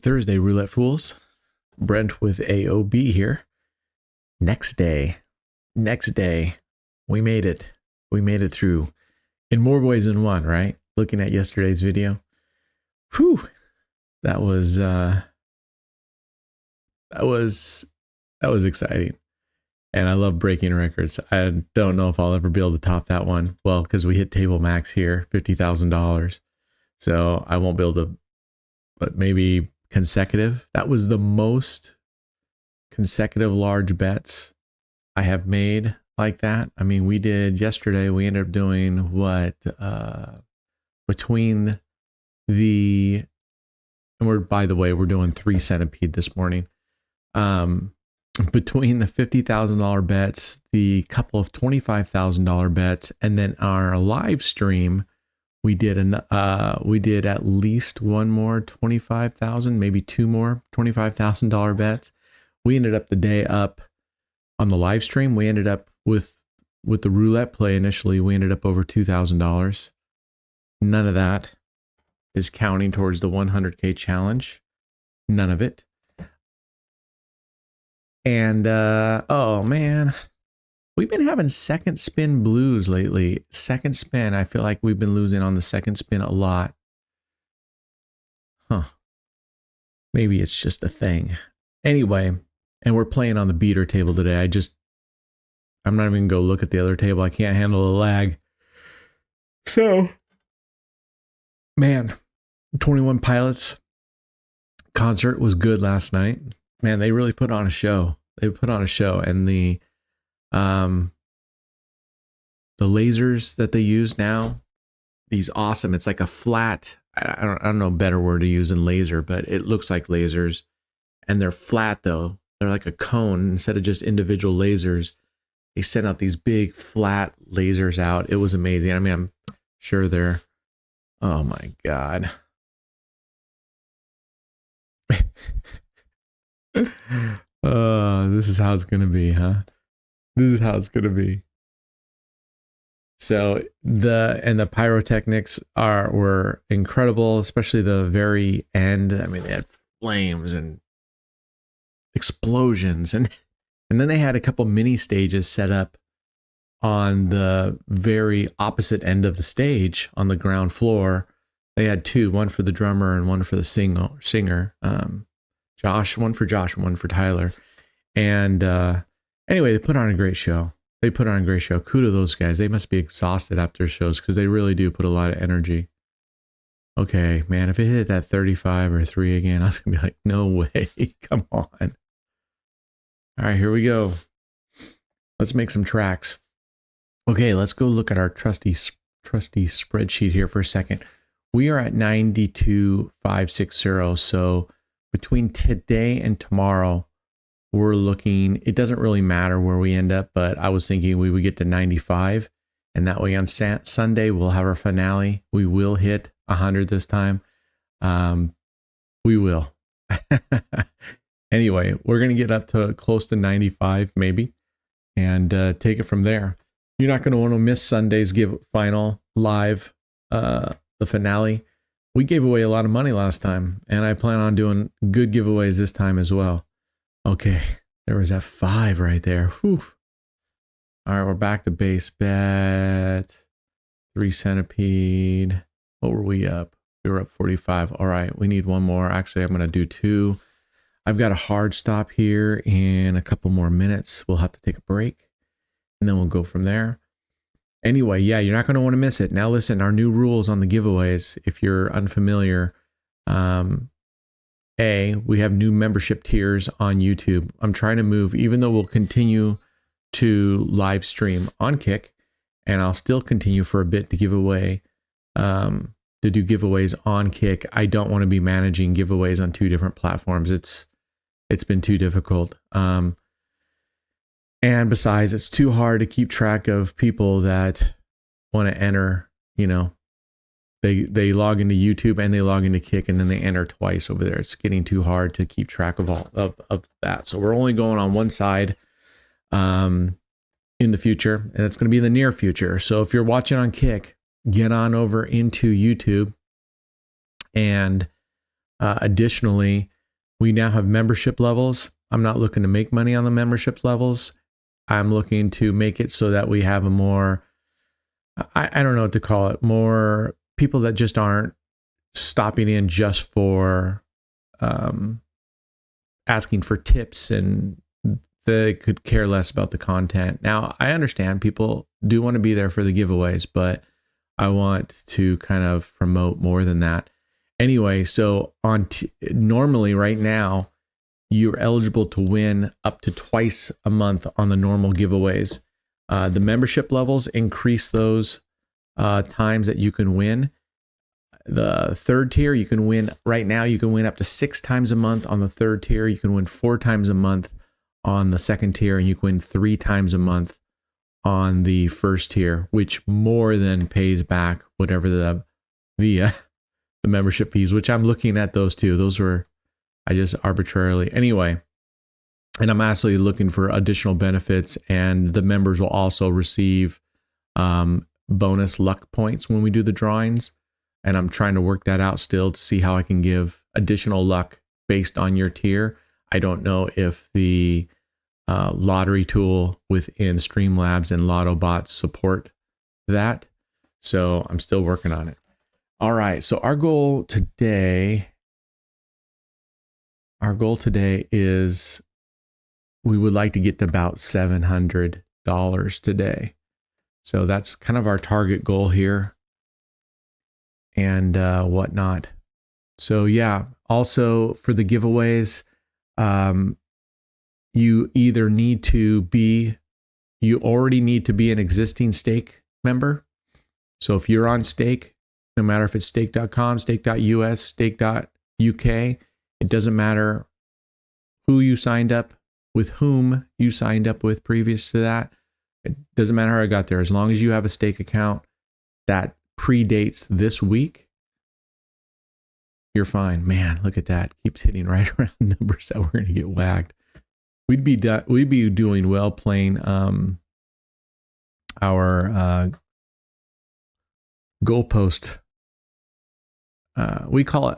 Thursday, Roulette Fools. Brent with AOB here. Next day, we made it. We made it through in more ways than one, right? Looking at yesterday's video. Whew. That was exciting. And I love breaking records. I don't know if I'll ever be able to top that one. Well, because we hit table max here, $50,000. So I won't be able to, but maybe consecutive. That was the most consecutive large bets I have made like that. I mean, we did yesterday, we ended up doing what, between the, and we're, by the way, we're doing 3 centipede this morning. Between the $50,000 bets, the couple of $25,000 bets, and then our live stream, we did at least one more 25,000, maybe 2 more $25,000 bets. We ended up the day up on the live stream. We ended up with the roulette play initially. We ended up over $2,000. None of that is counting towards the 100K challenge. None of it. And oh man, we've been having second spin blues lately. Second spin, I feel like we've been losing on the second spin a lot. Huh. Maybe it's just a thing. Anyway, and we're playing on the beater table today. I'm not even going to go look at the other table. I can't handle the lag. So, man, 21 Pilots concert was good last night. Man, they really put on a show. And the lasers that they use now, these awesome. It's like a flat. I don't know a better word to use than laser, but it looks like lasers, and they're flat though. They're like a cone instead of just individual lasers. They sent out these big flat lasers out. It was amazing. I mean, I'm sure they're. Oh my God. This is how it's gonna be, huh? This is how it's gonna be. So the pyrotechnics were incredible, especially the very end. I mean, they had flames and explosions, and then they had a couple mini stages set up on the very opposite end of the stage on the ground floor. They had 2, one for the drummer and one for the singer. Josh, one for Josh and one for Tyler. And anyway, they put on a great show. Kudos to those guys. They must be exhausted after shows because they really do put a lot of energy. Okay, man, if it hit that 35 or 3 again, I was going to be like, no way. Come on. All right, here we go. Let's make some tracks. Okay, let's go look at our trusty spreadsheet here for a second. We are at 92,560. So between today and tomorrow, we're looking, it doesn't really matter where we end up, but I was thinking we would get to 95. And that way on Sunday, we'll have our finale. We will hit 100 this time. We will. Anyway, we're going to get up to close to 95 maybe and take it from there. You're not going to want to miss Sunday's final live, the finale. We gave away a lot of money last time, and I plan on doing good giveaways this time as well. Okay, there was that 5 right there. Whew. All right, we're back to base bet. 3 centipede. What were we up? We were up 45. All right, we need one more. Actually, I'm going to do 2. I've got a hard stop here in a couple more minutes. We'll have to take a break, and then we'll go from there. Anyway, yeah, you're not going to want to miss it. Now listen, our new rules on the giveaways, if you're unfamiliar, we have new membership tiers on YouTube. I'm trying to move, even though we'll continue to live stream on Kick, and I'll still continue for a bit to give away, to do giveaways on Kick. I don't want to be managing giveaways on 2 different platforms. It's been too difficult. And besides, it's too hard to keep track of people that want to enter, they log into YouTube and they log into Kick and then they enter twice over there. It's getting too hard to keep track of all of that. So we're only going on one side in the future, and it's going to be in the near future. So if you're watching on Kick, get on over into YouTube and Additionally, we now have membership levels. I'm not looking to make money on the membership levels. I'm looking to make it so that we have a more, I don't know what to call it, more people that just aren't stopping in just for asking for tips, and they could care less about the content. Now, I understand people do want to be there for the giveaways, but I want to kind of promote more than that. Anyway, so normally right now, you're eligible to win up to twice a month on the normal giveaways. The membership levels increase those times that you can win. The third tier, you can win right now. You can win up to 6 times a month on the third tier. You can win 4 times a month on the second tier, and you can win 3 times a month on the first tier, which more than pays back whatever the membership fees. Which I'm looking at those two. Those were I just arbitrarily anyway. And I'm actually looking for additional benefits, and the members will also receive bonus luck points when we do the drawings. And I'm trying to work that out still to see how I can give additional luck based on your tier. I don't know if the lottery tool within Streamlabs and LottoBots support that. So I'm still working on it. All right. So our goal today is we would like to get to about $700 today. So that's kind of our target goal here, and whatnot. So yeah, also for the giveaways, you already need to be an existing Stake member. So if you're on Stake, no matter if it's stake.com, stake.us, stake.uk, it doesn't matter who you signed up with, whom you signed up with previous to that. It doesn't matter how I got there. As long as you have a Stake account that predates this week, you're fine. Man, look at that. Keeps hitting right around numbers that we're going to get whacked. We'd be doing well playing our goalpost. I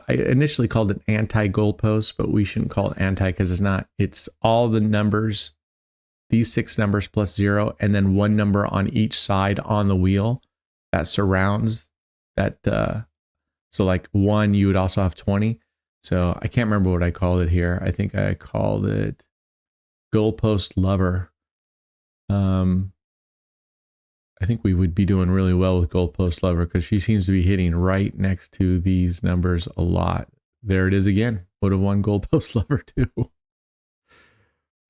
initially called it anti-goalpost, but we shouldn't call it anti because it's not. It's all the numbers, these 6 numbers plus 0, and then 1 number on each side on the wheel that surrounds that. So like 1, you would also have 20. So I can't remember what I called it here. I think I called it goalpost lover. I think we would be doing really well with goalpost lover because she seems to be hitting right next to these numbers a lot. There it is again. Would have won goalpost lover too.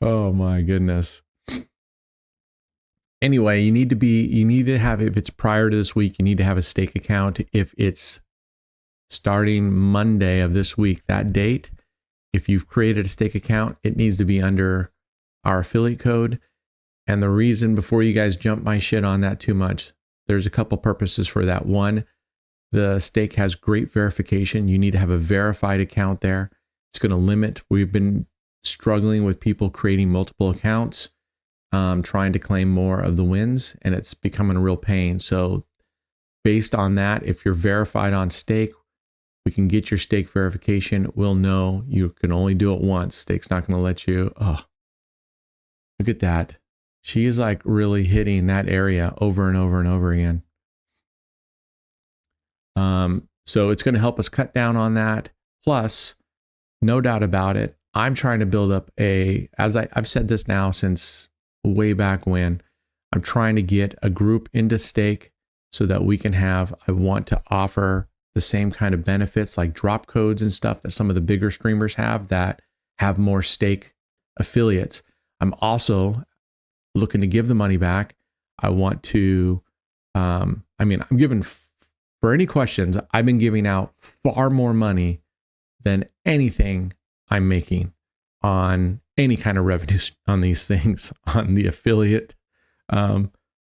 Oh my goodness. Anyway, you need to have, if it's prior to this week, you need to have a Stake account. If it's starting Monday of this week, that date, if you've created a Stake account, it needs to be under our affiliate code. And the reason, before you guys jump my shit on that too much, there's a couple purposes for that. One, the Stake has great verification. You need to have a verified account there. It's going to limit. We've been struggling with people creating multiple accounts, trying to claim more of the wins, and it's becoming a real pain. So based on that, if you're verified on Stake, we can get your Stake verification. We'll know you can only do it once. Stake's not going to let you. Oh, look at that. She is like really hitting that area over and over and over again. So it's going to help us cut down on that. Plus, no doubt about it, I'm trying to build up I've said this now since way back when, I'm trying to get a group into Stake so that we can I want to offer the same kind of benefits like drop codes and stuff that some of the bigger streamers have that have more Stake affiliates. I'm also looking to give the money back. I want to, I'm giving, for any questions, I've been giving out far more money than anything I'm making on any kind of revenue on these things, on the affiliate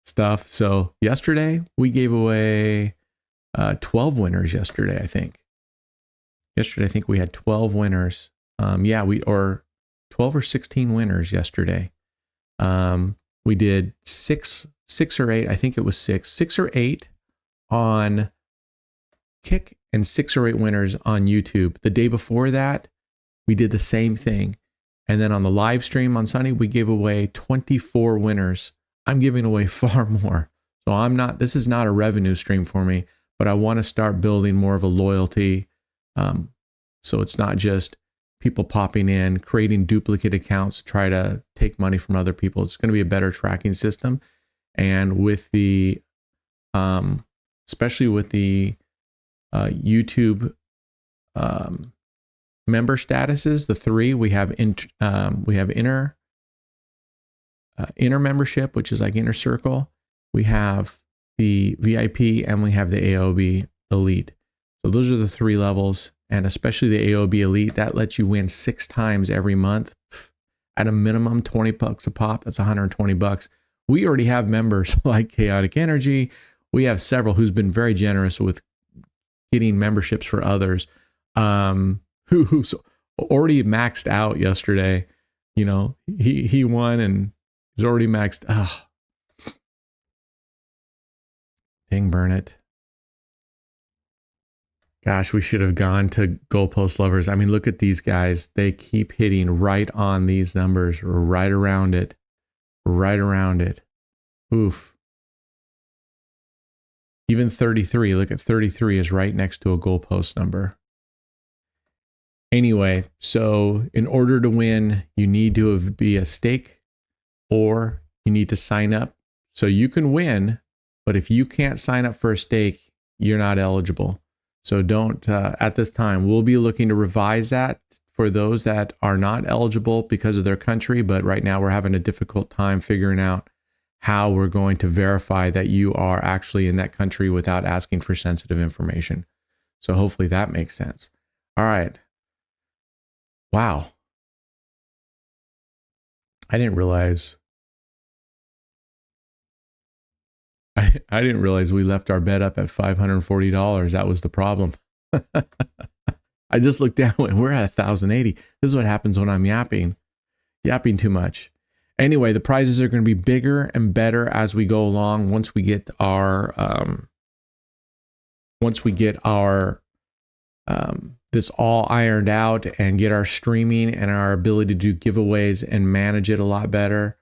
stuff. So yesterday we gave away 12 winners yesterday, I think. Yesterday, I think we had 12 winners. Or 12 or 16 winners yesterday. We did six or eight. I think it was six or eight on kick and 6 or 8 winners on YouTube. The day before that, we did the same thing. And then on the live stream on Sunday, we gave away 24 winners. I'm giving away far more. So this is not a revenue stream for me, but I want to start building more of a loyalty. So it's not just people popping in, creating duplicate accounts to try to take money from other people. It's going to be a better tracking system. And with the, especially with the YouTube member statuses, the 3, we have inner membership, which is like inner circle. We have the VIP, and we have the AOB elite. So those are the 3 levels, and especially the AOB elite, that lets you win 6 times every month at a minimum $20 a pop. That's $120. We already have members like Chaotic Energy. We have several who's been very generous with getting memberships for others, who's already maxed out yesterday. You know, he won and he's already maxed. Dang, burn it. Gosh, we should have gone to Goalpost Lovers. I mean, look at these guys. They keep hitting right on these numbers, right around it. Oof. Even 33, look at 33 is right next to a goalpost number. Anyway, so in order to win, you need to be a stake, or you need to sign up. So you can win, but if you can't sign up for a stake, you're not eligible. So don't, at this time, we'll be looking to revise that for those that are not eligible because of their country. But right now we're having a difficult time figuring out how we're going to verify that you are actually in that country without asking for sensitive information. So hopefully that makes sense. All right. Wow. I didn't realize we left our bet up at $540. That was the problem. I just looked down and we're at 1,080. This is what happens when I'm yapping too much. Anyway, the prizes are going to be bigger and better as we go along. Once we get our this all ironed out and get our streaming and our ability to do giveaways and manage it a lot better,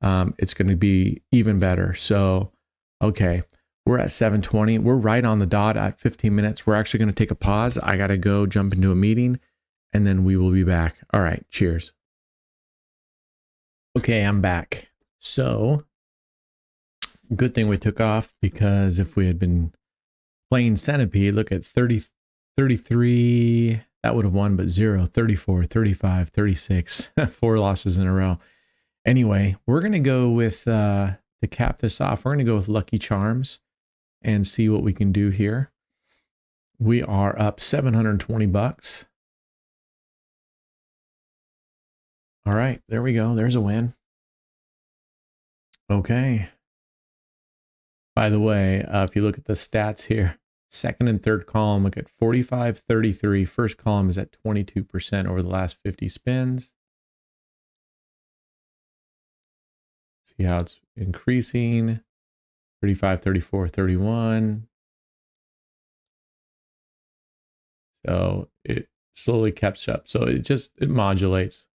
it's going to be even better. So, okay, we're at 7:20. We're right on the dot at 15 minutes. We're actually going to take a pause. I got to go jump into a meeting, and then we will be back. All right, cheers. Okay, I'm back. So, good thing we took off, because if we had been playing Centipede, look at 33, that would have won, but 0, 34, 35, 36, 4 losses in a row. Anyway, we're going to go with, to cap this off, we're going to go with Lucky Charms and see what we can do here. We are up $720. All right, there we go. There's a win. Okay. By the way, if you look at the stats here, second and third column, look at 45, 33. First column is at 22% over the last 50 spins. See how it's increasing. 35, 34, 31. So it slowly catches up. So it modulates.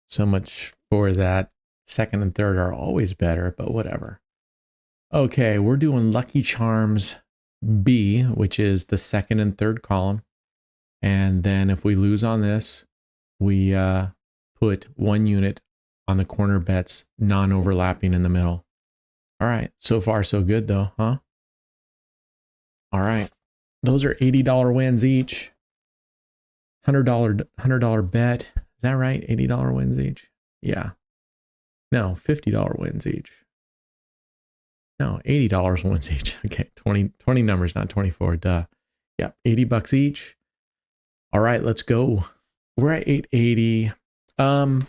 So much for that. Second and third are always better, but whatever. Okay, we're doing Lucky Charms B, which is the second and third column. And then if we lose on this, we put 1 unit on the corner bets, non-overlapping in the middle. All right, so far so good though, huh? All right, those are $80 wins each. $100 bet. Is that right? $80 wins each? Yeah. No, $50 wins each. No, $80 wins each. Okay, 20 numbers, not 24. Duh. Yep, $80 each. All right, let's go. We're at 880. I'm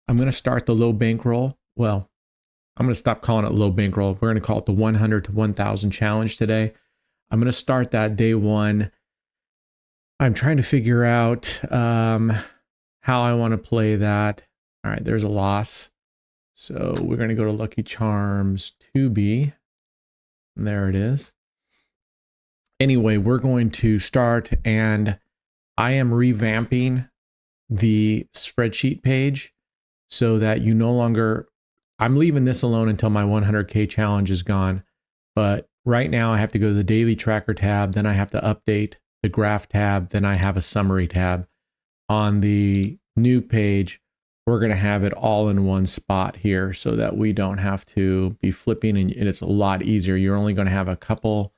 going to start the low bankroll. Well, I'm going to stop calling it low bankroll. We're going to call it the 100 to 1,000 challenge today. I'm going to start that day one. I'm trying to figure out how I want to play that. All right, there's a loss. So we're going to go to Lucky Charms 2B. And there it is. Anyway, we're going to start, and I am revamping the spreadsheet page so that you no longer, I'm leaving this alone until my 100K challenge is gone. But right now I have to go to the daily tracker tab. Then I have to update the graph tab. Then I have a summary tab. On the new page, we're going to have it all in one spot here so that we don't have to be flipping, and it's a lot easier. You're only going to have a couple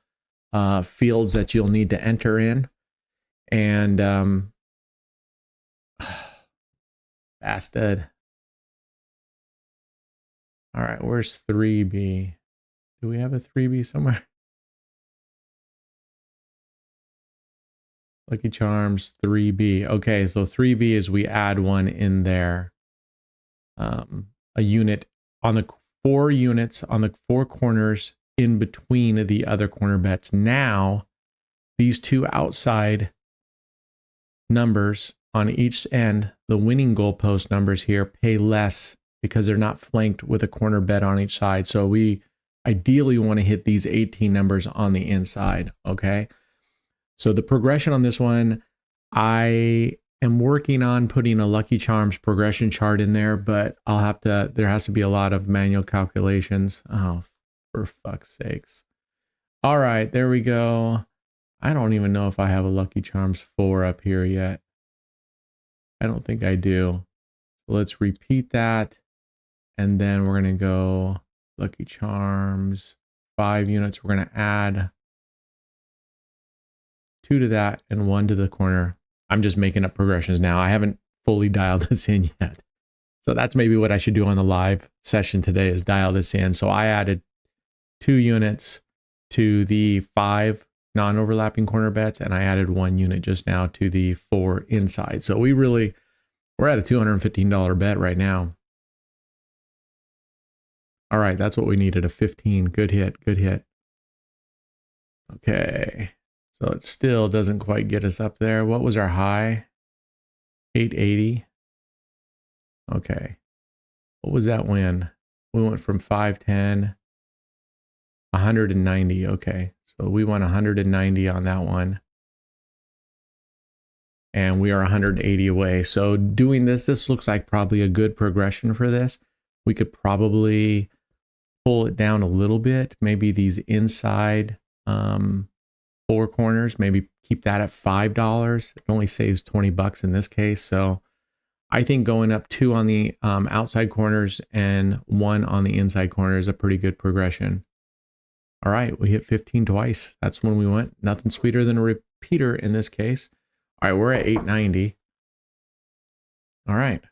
fields that you'll need to enter in. And bastard. All right, where's 3B? Do we have a 3B somewhere? Lucky Charms 3B. Okay, so 3B is we add one in there. A unit on the 4 units on the 4 corners in between the other corner bets. Now, these 2 outside numbers on each end, the winning goalpost numbers here, pay less because they're not flanked with a corner bet on each side. So we ideally want to hit these 18 numbers on the inside, okay? So the progression on this one, I am working on putting a Lucky Charms progression chart in there, but there has to be a lot of manual calculations. Oh, for fuck's sakes. All right, there we go. I don't even know if I have a Lucky Charms 4 up here yet. I don't think I do. So let's repeat that. And then we're going to go Lucky Charms, 5 units. We're going to add 2 to that and 1 to the corner. I'm just making up progressions now. I haven't fully dialed this in yet. So that's maybe what I should do on the live session today, is dial this in. So I added 2 units to the 5 non-overlapping corner bets, and I added 1 unit just now to the 4 inside. So we're at a $215 bet right now. All right, that's what we needed, a 15. Good hit, good hit. Okay. So it still doesn't quite get us up there. What was our high? 880. Okay. What was that win? We went from 510, 190. Okay. So we won 190 on that one. And we are 180 away. So doing this looks like probably a good progression for this. We could probably pull it down a little bit. Maybe these inside 4 corners, maybe keep that at $5. It only saves 20 bucks in this case. So I think going up 2 on the outside corners and 1 on the inside corner is a pretty good progression. All right, we hit 15 twice. That's when we went. Nothing sweeter than a repeater in this case. All right, we're at 890. All right,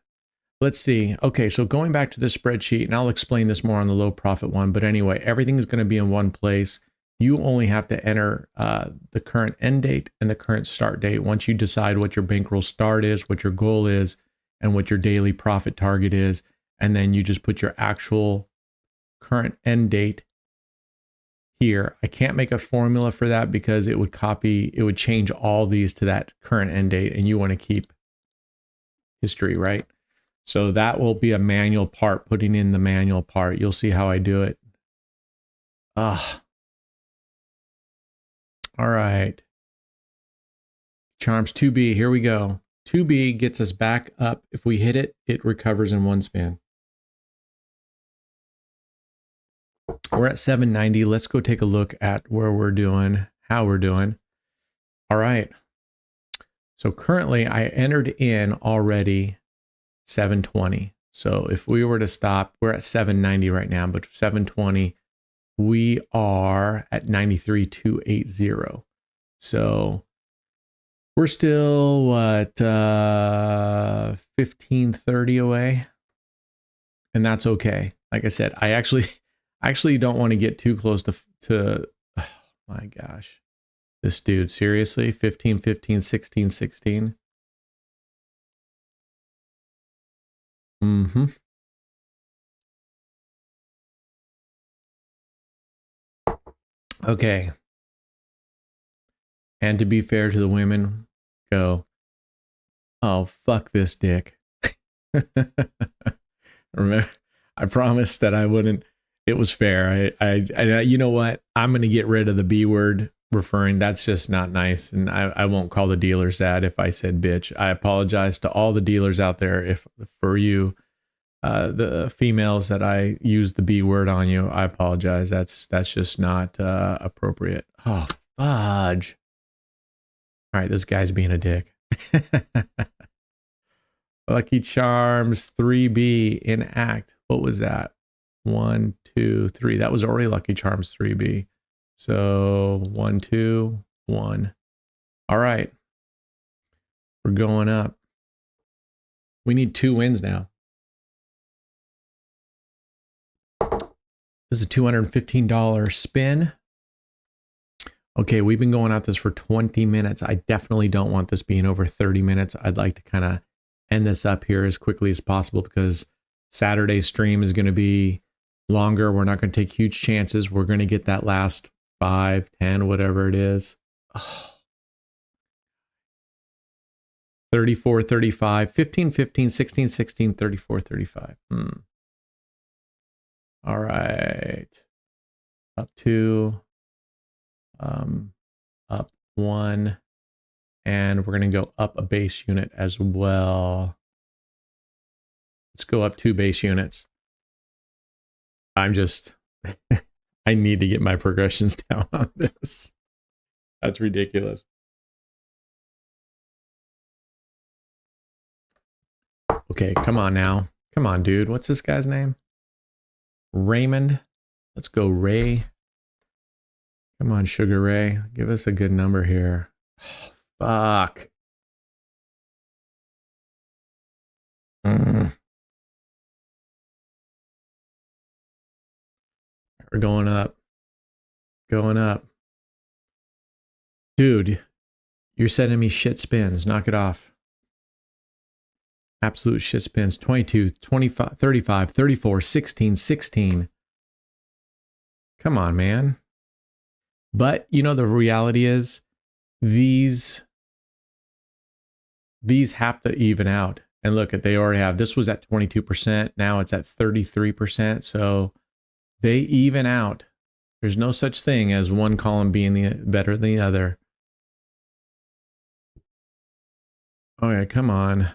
let's see. Okay, so going back to the spreadsheet, and I'll explain this more on the low profit one, but anyway, everything is going to be in one place. You only have to enter the current end date and the current start date. Once you decide what your bankroll start is, what your goal is, and what your daily profit target is, and then you just put your actual current end date here. I can't make a formula for that because it would change all these to that current end date, and you want to keep history, right? So that will be a manual part, putting in the manual part. You'll see how I do it. All right. Charms 2B, here we go. 2B gets us back up. If we hit it, it recovers in 1 spin. We're at 790. Let's go take a look at where we're doing, how we're doing. All right. So currently I entered in already 720. So if we were to stop, we're at 790 right now, but 720, we are at 93,280. So we're still what 1530 away, and that's okay. Like I said, I actually don't want to get too close to oh my gosh, this dude, seriously, 15 15 16 16. Okay. And to be fair to the women, go, oh, fuck this dick. Remember, I promised that I wouldn't. It was fair. I you know what? I'm going to get rid of the B word referring, that's just not nice. And I won't call the dealers that if I said bitch. I apologize to all the dealers out there if for you, the females that I used the B word on you. I apologize. That's just not appropriate. Oh, fudge. All right, this guy's being a dick. Lucky Charms 3B in act. What was that? 1, 2, 3. That was already Lucky Charms 3B. So 1, 2, 1. All right. We're going up. We need 2 wins now. This is a $215 spin. Okay, we've been going at this for 20 minutes. I definitely don't want this being over 30 minutes. I'd like to kind of end this up here as quickly as possible because Saturday's stream is going to be longer. We're not going to take huge chances. We're going to get that last 5, 10, whatever it is. Oh. 34, 35, 15, 15, 16, 16, 34, 35. All right. Up 2. Up 1. And we're going to go up a base unit as well. Let's go up 2 base units. I'm just, I need to get my progressions down on this. That's ridiculous. Okay, come on now. Come on, dude. What's this guy's name? Raymond. Let's go, Ray. Come on, Sugar Ray. Give us a good number here. Oh, fuck. We're going up. Going up. Dude, you're sending me shit spins. Knock it off. Absolute shit spins. 22, 25, 35, 34, 16, 16. Come on, man. But, you know, the reality is these have to even out. And look, they already have. This was at 22%. Now it's at 33%. So they even out. There's no such thing as one column being better than the other. Okay, come on.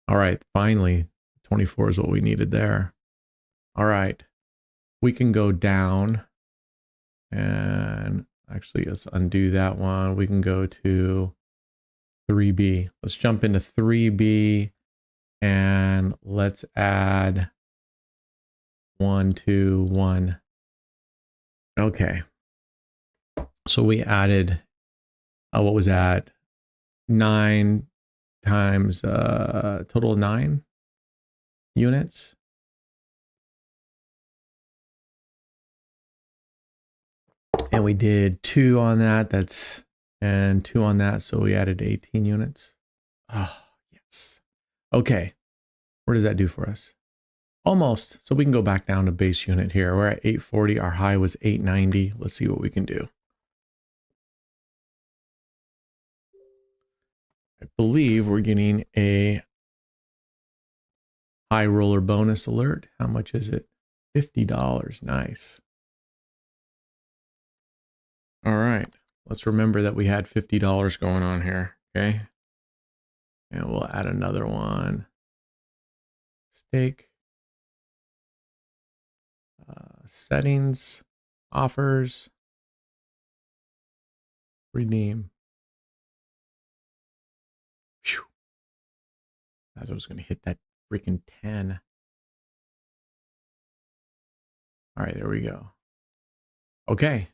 All right, finally, 24 is what we needed there. All right, we can go down. And actually, let's undo that one. We can go to 3B. Let's jump into 3B and let's add 1, 2, 1. Okay. So we added, what was that? 9 times, total 9 units. And we did 2 on that. And 2 on that. So we added 18 units. Oh, yes. Okay. What does that do for us? Almost. So we can go back down to base unit here. We're at 840. Our high was 890. Let's see what we can do. I believe we're getting a high roller bonus alert. How much is it? $50. Nice. All right. Let's remember that we had $50 going on here. Okay. And we'll add another one. Stake. Settings. Offers. Redeem. Whew. I thought I was going to hit that freaking 10. All right, there we go. Okay.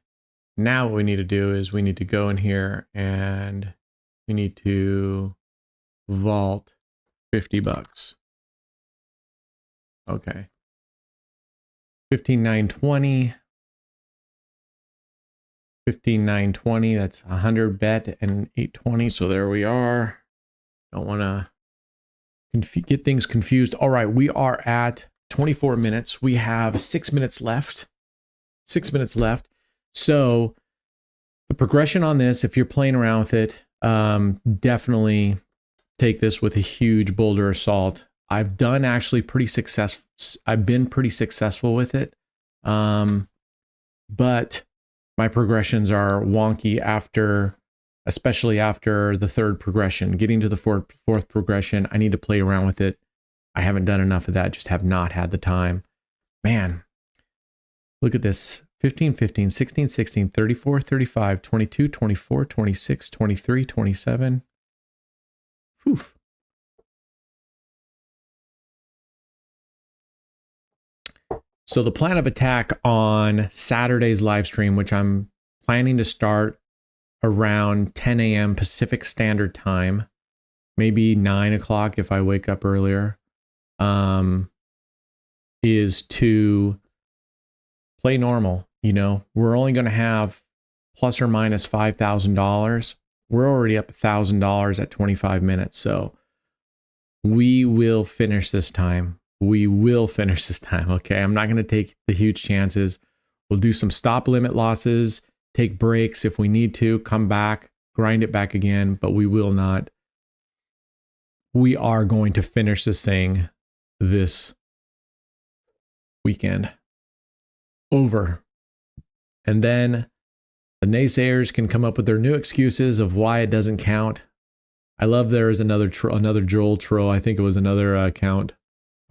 Now what we need to do is we need to go in here and we need to vault $50. Okay. 15,920. 15,920. That's 100 bet and 820. So there we are. Don't want to get things confused. All right, we are at 24 minutes. We have 6 minutes left. 6 minutes left. So the progression on this, if you're playing around with it, definitely take this with a huge boulder assault. I've done actually pretty successful. I've been pretty successful with it. But my progressions are wonky after, especially after the third progression. Getting to the fourth progression, I need to play around with it. I haven't done enough of that, just have not had the time. Man, look at this. 15, 15, 16, 16, 34, 35, 22, 24, 26, 23, 27. Whew. So the plan of attack on Saturday's live stream, which I'm planning to start around 10 a.m. Pacific Standard Time, maybe 9 o'clock if I wake up earlier, is to play normal. You know, we're only going to have plus or minus $5,000. We're already up $1,000 at 25 minutes. So we will finish this time. We will finish this time. Okay. I'm not going to take the huge chances. We'll do some stop limit losses, take breaks if we need to, come back, grind it back again, but we will not. We are going to finish this thing this weekend. Over. And then the naysayers can come up with their new excuses of why it doesn't count. I love there is another Joel troll. I think it was another account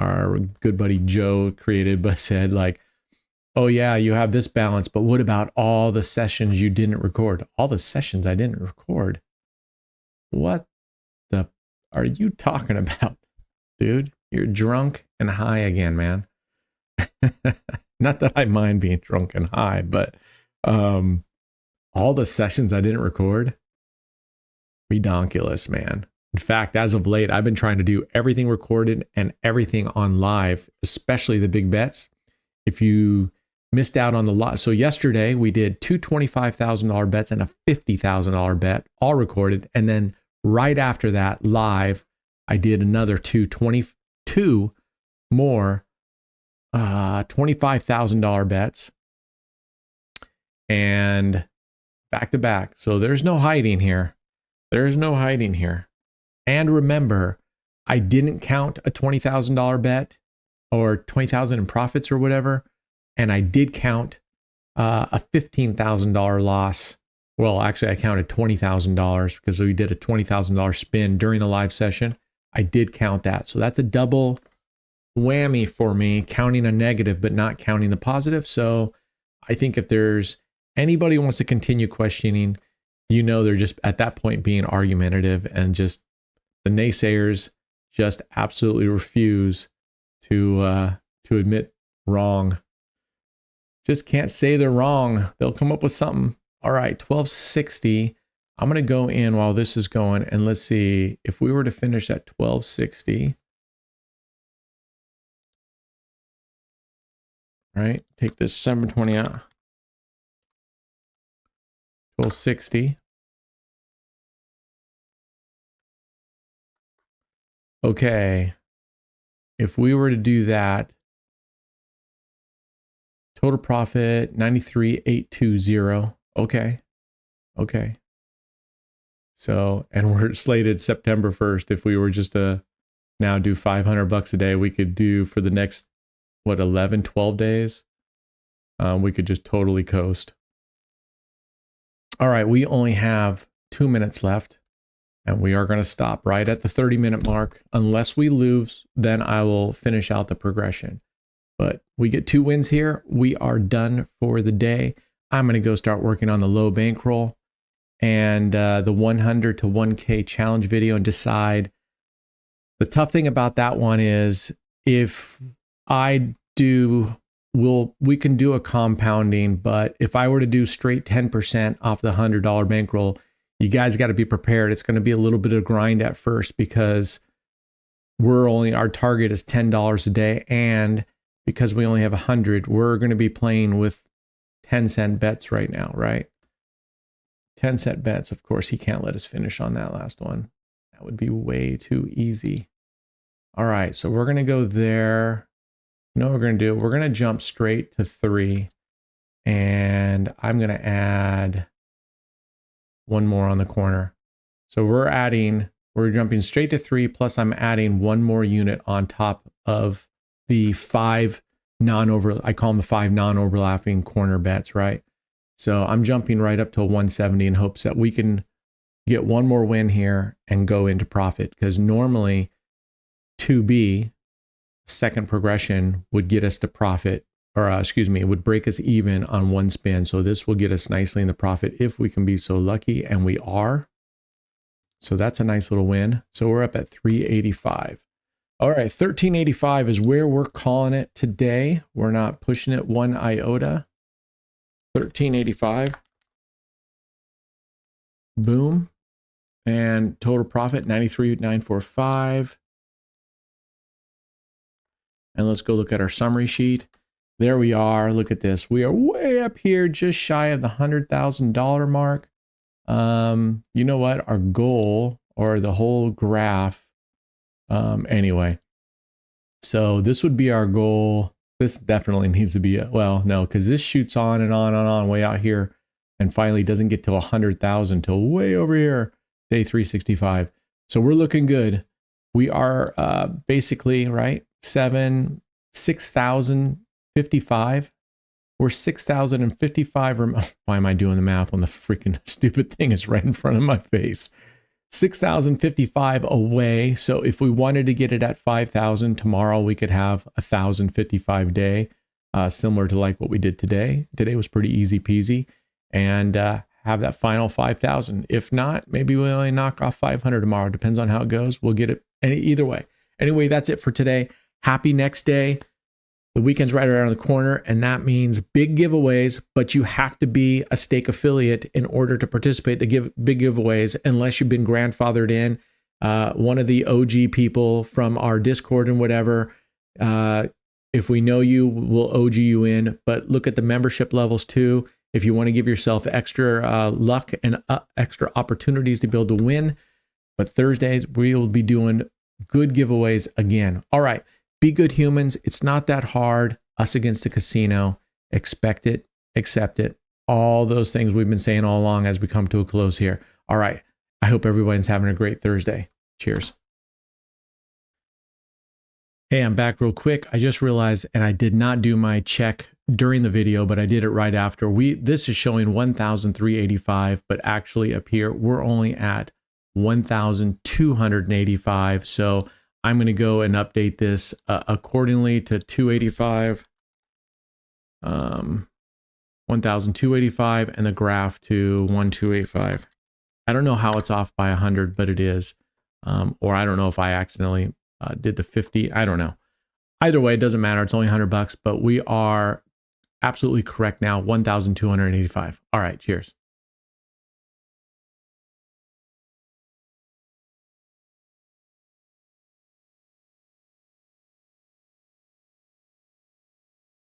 our good buddy Joe created, but said like, oh yeah, you have this balance, but what about all the sessions you didn't record? All the sessions I didn't record? What the are you talking about, dude? You're drunk and high again, man. Not that I mind being drunk and high, but all the sessions I didn't record, redonkulous, man. In fact, as of late, I've been trying to do everything recorded and everything on live, especially the big bets. If you missed out on the lot, so yesterday we did two $25,000 bets and a $50,000 bet, all recorded, and then right after that, live, I did another two more $25,000 bets, and back to back. So there's no hiding here. There's no hiding here. And remember, I didn't count a $20,000 bet or 20,000 in profits or whatever, and I did count a $15,000 loss. Well, actually, I counted $20,000 because we did a $20,000 spin during the live session. I did count that, so that's a double whammy for me, counting a negative but not counting the positive. So I think if there's anybody who wants to continue questioning, you know, they're just at that point being argumentative, and just the naysayers just absolutely refuse to admit wrong. Just can't say they're wrong. They'll come up with something. All right, 1260. I'm going to go in while this is going, and let's see if we were to finish at 1260. Right, take this 720 out. 1260. Okay, if we were to do that, total profit 93,820. Okay. So, and we're slated September 1st. If we were just to now do $500 a day, we could do for the next, 11, 12 days. We could just totally coast. All right, we only have 2 minutes left, and we are going to stop right at the 30-minute mark. Unless we lose, then I will finish out the progression. But we get 2 wins here. We are done for the day. I'm going to go start working on the low bankroll and the 100 to 1K challenge video and decide. The tough thing about that one is if I do, we can do a compounding, but if I were to do straight 10% off the $100 bankroll, you guys got to be prepared. It's going to be a little bit of grind at first because our target is $10 a day. And because we only have 100, we're going to be playing with 10-cent bets right now, right? 10-cent bets. Of course, he can't let us finish on that last one. That would be way too easy. All right, so we're going to go there. You know what we're going to do? We're going to jump straight to 3, and I'm going to add one more on the corner. So we're jumping straight to 3, plus I'm adding one more unit on top of the 5 I call them the 5 non-overlapping corner bets, right? So I'm jumping right up to 170 in hopes that we can get one more win here and go into profit, because normally 2B, second progression, would get us to profit, or excuse me, it would break us even on one spin. So this will get us nicely in the profit if we can be so lucky, and we are. So that's a nice little win. So we're up at 385. All right, 1385 is where we're calling it today. We're not pushing it one iota. 1385. Boom. And total profit 93,945. And let's go look at our summary sheet. There we are. Look at this. We are way up here, just shy of the $100,000 mark. You know what? Our goal, or the whole graph, anyway. So this would be our goal. This definitely needs to be, well, no, because this shoots on and on and on way out here, and finally doesn't get to 100,000 till way over here, day 365. So we're looking good. We are basically, right, 6,055. We're 6,055. Why am I doing the math when the freaking stupid thing is right in front of my face? 6,055 away. So if we wanted to get it at 5,000 tomorrow, we could have 1,055 day, similar to like what we did today. Today was pretty easy peasy, and have that final 5,000. If not, maybe we only knock off 500 tomorrow. Depends on how it goes. We'll get it either way. Anyway, that's it for today. Happy next day. The weekend's right around the corner, and that means big giveaways, but you have to be a stake affiliate in order to participate in the big giveaways, unless you've been grandfathered in. One of the OG people from our Discord and whatever, if we know you, we'll OG you in, but look at the membership levels too. If you want to give yourself extra luck and extra opportunities to be able to win. But Thursdays, we will be doing good giveaways again. All right. Be good humans. It's not that hard. Us against the casino. Expect it, accept it. All those things we've been saying all along as we come to a close here. All right. I hope everyone's having a great Thursday. Cheers. Hey, I'm back real quick. I just realized, and I did not do my check during the video, but I did it right after. This is showing 1,385, but actually up here, we're only at 1,285. So I'm going to go and update this accordingly to 285, 1,285, and the graph to 1,285. I don't know how it's off by 100, but it is. Or I don't know if I accidentally did the 50. I don't know. Either way, it doesn't matter. It's only $100, but we are absolutely correct now. 1,285. All right. Cheers.